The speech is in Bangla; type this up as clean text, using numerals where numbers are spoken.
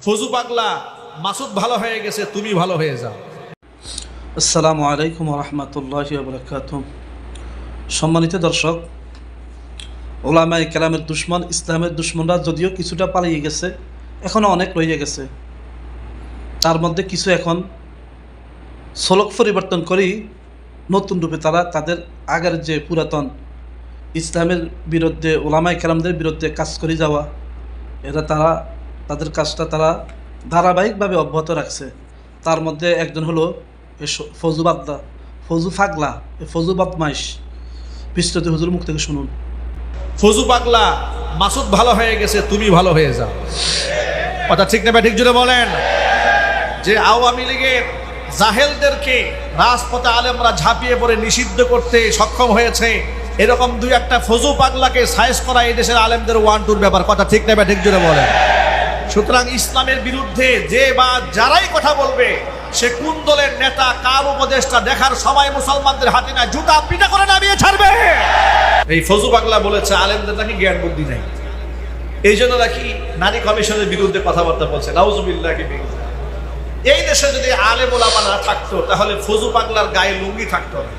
ফজু পাগলা, মাসুদ ভালো হয়ে গেছে, তুমি ভালো হয়ে যাও। আসসালামু আলাইকুম রহমতুল্লাহি ওয়া বারাকাতুহু। সম্মানিত দর্শক, ওলামায়ে কেরামের দুশ্মন, ইসলামের দুশ্মনরা যদিও কিছুটা পালিয়ে গেছে, এখনও অনেক রয়ে গেছে। তার মধ্যে কিছু এখন সলক পরিবর্তন করেই নতুন রূপে তারা তাদের আগের যে পুরাতন ইসলামের বিরুদ্ধে, ওলামায়ে কেরামদের বিরুদ্ধে কাজ করে যাওয়া, তারা তাদের কাজটা তারা ধারাবাহিকভাবে অব্যাহত রাখছে। তার মধ্যে একজন হলো ফজু বাগদা, ফজু ফাগলা, ফজু বদমাইশ। বিস্তৃত হুজুর মুখ থেকে শুনুন। ফজু পাগলা, মাসুদ ভালো হয়ে গেছে, তুমি ভালো হয়ে যাও। কথা ঠিক না ঠিক জুড়ে বলেন। যে আওয়ামী লীগের জাহেলদেরকে রাজপথে আলেমরা ঝাঁপিয়ে পড়ে নিষিদ্ধ করতে সক্ষম হয়েছে, এরকম দুই একটা ফজু পাগলাকে সাইজ করা এই দেশের আলেমদের ওয়ান টুর ব্যাপার। কথা ঠিক না ঠিক জুড়ে বলেন। সুতরাং ইসলামের বিরুদ্ধে যে বা যারাই কথা বলবে, সে কোন দলের নেতা, কার উপদেষ্টা, দেখার সময় মুসলমানদের হাতে না, জুতা পিটা করে নামিয়ে ছাড়বে। এই ফজু পাগলা বলেছে আলেমদের নাকি জ্ঞান বুদ্ধি নেই, এই জন্য নাকি নারী কমিশনের বিরুদ্ধে কথাবার্তা বলছে। নাউজুবিল্লাহ। এই দেশে যদি আলেম ওলামা না থাকতো, তাহলে ফজু পাগলার গায়ে লুঙ্গি থাকতো না।